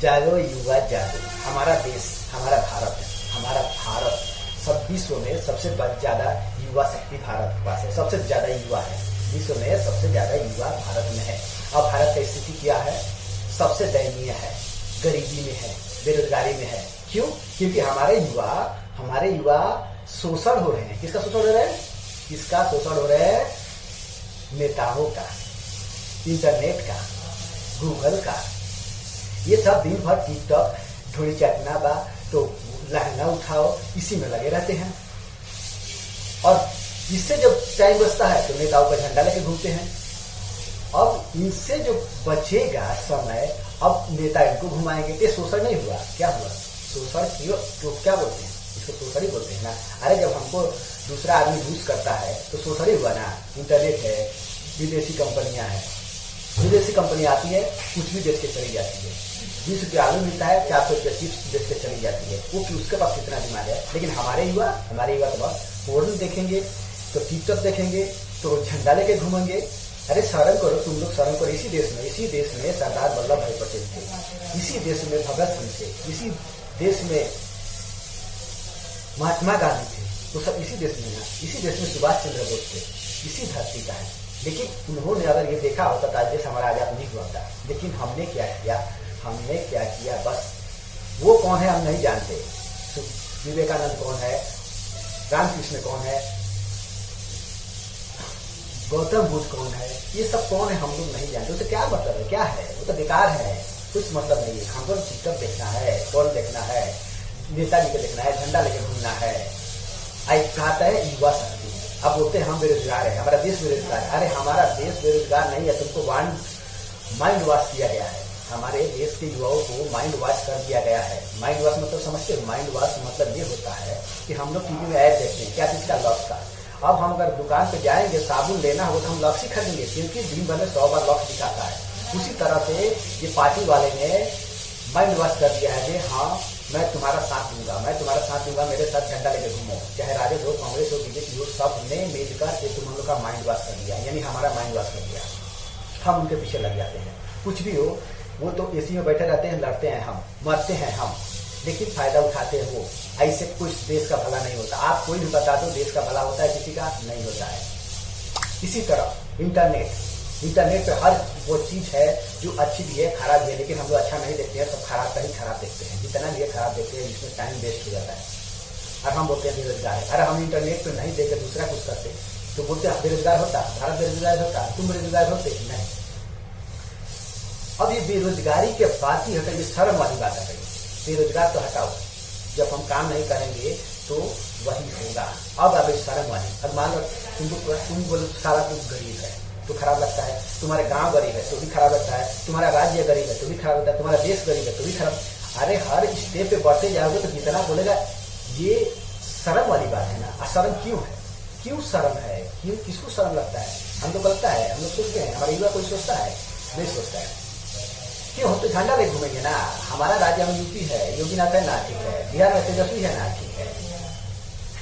जागो युवा जागो। हमारा देश, हमारा भारत सब विश्व में सबसे ज्यादा युवा शक्ति भारत के पास है, सबसे ज्यादा युवा है विश्व में, सबसे ज्यादा युवा भारत में है। अब भारत की स्थिति क्या है? सबसे दयनीय है, गरीबी में है, बेरोजगारी में है। क्यों? क्योंकि हमारे युवा शोषण हो रहे हैं। किसका शोषण हो रहा है? किसका शोषण हो रहा है? नेताओं का, इंटरनेट का, गूगल का। ये सब दिन भर टिकटॉक, ढोली चटना बा तो लहंगा उठाओ, इसी में लगे रहते हैं। और इससे जब टाइम बचता है तो नेताओं का झंडा लेके घूमते हैं। अब इनसे जो बचेगा समय, अब नेता इनको घुमाएंगे। ये शोषण नहीं हुआ? क्या हुआ? शोषण क्यों? तो क्या बोलते हैं इसको? शोषण ही बोलते हैं ना। अरे जब हमको दूसरा आदमी यूज करता है तो शोषण ही हुआ ना। इंटरनेट है, विदेशी कंपनियां हैं, विदेशी कंपनी आती है, कुछ भी देश के चली जाती है। 20 रुपये आलू मिलता है, 400 रुपये चिप्स देश के चली जाती है। वो कि उसके पास कितना दिमाग है। लेकिन हमारे युवा तो बस फोन देखेंगे, तो टिकटॉक देखेंगे, तो झंडा लेके घूमेंगे। अरे शर्म करो, तुम लोग शर्म करो। इसी देश में सरदार वल्लभ भाई पटेल थे, इसी देश में भगत सिंह थे, इसी देश में महात्मा गांधी थे। तो सब इसी देश में ना, इसी देश में सुभाष चंद्र बोस थे, इसी धरती का है। लेकिन उन्होंने अगर ये देखा होता तो देश हमारा आजाद नहीं हुआ था। लेकिन हमने क्या किया? बस वो कौन है हम नहीं जानते। विवेकानंद कौन है, रामकृष्ण कौन है, गौतम बुद्ध कौन है, ये सब कौन है हम लोग नहीं जानते। उससे क्या मतलब है? क्या है? वो तो बेकार है, कुछ मतलब नहीं है। हमको टिकटॉक देखना है, कॉल देखना है, नेताजी को देखना है, झंडा लेके घूमना है। कहता है युवा शक्ति। अब बोलते हैं हम बेरोजगार है, हमारा देश बेरोजगार है। अरे हमारा देश बेरोजगार नहीं है, तुमको माइंड वॉश किया गया है। हमारे देश के युवाओं को माइंड वॉश कर दिया गया है। माइंड वॉश मतलब समझते हो? माइंड वॉश मतलब ये होता है कि हम लोग टीवी में ऐड देखते हैं, क्या चीज का? लॉक्स का। अब हम अगर दुकान पे जाएंगे, साबुन लेना होगा तो हम लॉक्स ही खरीदेंगे, क्योंकि दिन भर में 100 बार लॉक्स दिखाता है। उसी तरह से ये पार्टी वाले ने माइंड वॉश कर दिया है कि हाँ मैं तुम्हारा साथ दूंगा, मेरे साथ झंडा लेके घूमो। चाहे राजद हो, कांग्रेस हो, बीजेपी हो, सब ने मिलकर के तुम हम लोग का माइंड वॉश कर दिया, यानी हमारा माइंड वॉश कर दिया। हम उनके पीछे लग जाते हैं। कुछ भी हो, वो तो एसी में बैठे रहते हैं, लड़ते हैं हम, मरते हैं हम, लेकिन फायदा उठाते हैं वो। ऐसे कुछ देश का भला नहीं होता। आप कोई भी बता दो देश का भला होता है, किसी का नहीं होता है। इसी तरह इंटरनेट पे हर वो चीज है जो अच्छी भी है, खराब भी है। लेकिन हम लोग अच्छा नहीं देखते हैं, सब खराब का ही खराब देखते हैं। जितना भी है खराब देखते हैं, जिसमें टाइम वेस्ट हो जाता है। और हम बोलते हैं बेरोजगार है। अरे हम इंटरनेट पे नहीं देख के दूसरा कुछ करते तो बोलते हैं बेरोजगार होता, भारत बेरोजगार होता, तुम बेरोजगार होते कि नहीं। अब ये बेरोजगारी के बात ही हटाइए, शर्म वाली बात हटाइए। बेरोजगार तो हटाओ, जब हम काम नहीं करेंगे तो वही होगा। अब अभी शर्म वाली, अब मान लो तुम बोलो सारा तुम गरीब है तो खराब लगता है, तुम्हारे गांव गरीब है तो भी खराब लगता है, तुम्हारा राज्य गरीब है तो भी खराब लगता है, तुम्हारा देश गरीब है तो भी खराब। अरे हर स्टेप पे बढ़ते जाओगे तो कितना बोलेगा। ये शर्म वाली बात है ना। शर्म क्यों है? क्यों शर्म है? क्यों? किसको शर्म लगता है? हम लोग लगता है, हम लोग सोचते हैं। हमारा युवा कोई सोचता है? नहीं सोचता है। क्यों? हम तो झंडा ले घूमेंगे ना। हमारा राज्य में यूपी है, योगीनाथ है ना, ठीक है। बिहार में तेजस्वी है ना, ठीक है।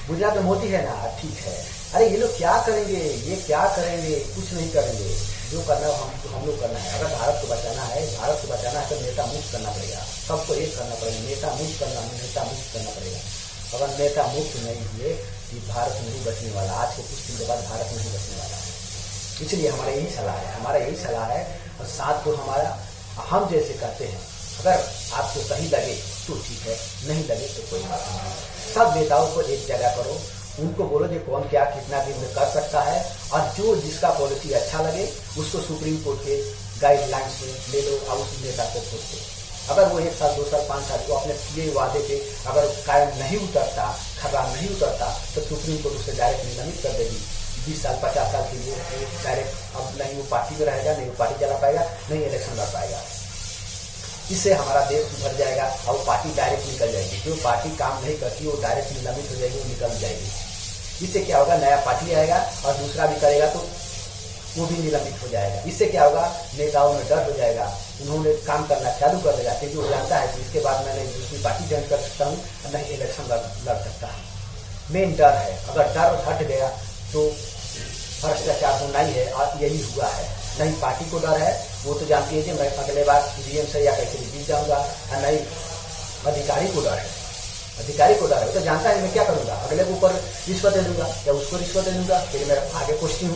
गुजरात में मोदी है ना, ठीक है। अरे ये लोग क्या करेंगे? ये क्या करेंगे? कुछ नहीं करेंगे। जो करना है हम लोग करना है। अगर भारत को बचाना है तो नेता मुक्त करना पड़ेगा। सबको एक करना पड़ेगा, नेता मुक्त करना पड़ेगा। अगर नेता मुक्त नहीं हुए तो भारत नहीं बचने वाला। आज के कुछ दिन के बाद भारत नहीं बचने वाला है। इसलिए हमारा यही सलाह है। और साथ को हमारा हम जैसे कहते हैं, अगर आपको सही लगे तो ठीक है, नहीं लगे तो कोई बात नहीं। सब नेताओं को एक जगह करो, उनको बोलो कि कौन क्या कितना दिन में कर सकता है, और जो जिसका पॉलिसी अच्छा लगे उसको सुप्रीम कोर्ट के गाइडलाइंस में ले लो और उस नेता को वोट दो। अगर वो 1 साल 2 साल 5 साल को अपने किए वादे पे अगर कायम नहीं उतरता, खराब नहीं उतरता, तो सुप्रीम कोर्ट उसे डायरेक्ट निलंबित कर देगी। 20 साल 50 साल के लिए डायरेक्ट अब नहीं वो पार्टी में रहेगा, नहीं वो पार्टी चला पाएगा, नहीं इलेक्शन लड़ पाएगा। इससे हमारा देश सुधर जाएगा और वो पार्टी डायरेक्ट निकल जाएगी। जो पार्टी काम नहीं करती वो डायरेक्ट निलंबित हो जाएगी, वो निकल जाएगी। इससे क्या होगा? नया पार्टी आएगा और दूसरा भी करेगा तो वो भी निलंबित हो जाएगा। इससे क्या होगा? नेताओं में डर हो जाएगा, उन्होंने काम करना चालू कर देगा, क्योंकि वो जानता है कि इसके बाद मैं दूसरी पार्टी ज्वाइन कर सकता हूँ, नहीं इलेक्शन लड़ सकता हूँ। मेन डर है। अगर डर हट गया तो भ्रष्टाचार होना ही है, और यही हुआ है। नहीं पार्टी को डर है वो तो जानती है कि मैं अगले बार डीएम से या कैसे भी जीत जाऊंगा। और नहीं, अधिकारी को डर है, अधिकारी को डर है, वो तो जानता है मैं क्या करूंगा, अगले के ऊपर रिश्वत दे दूंगा या उसको रिश्वत दे दूंगा, फिर मेरा आगे पोस्टिंग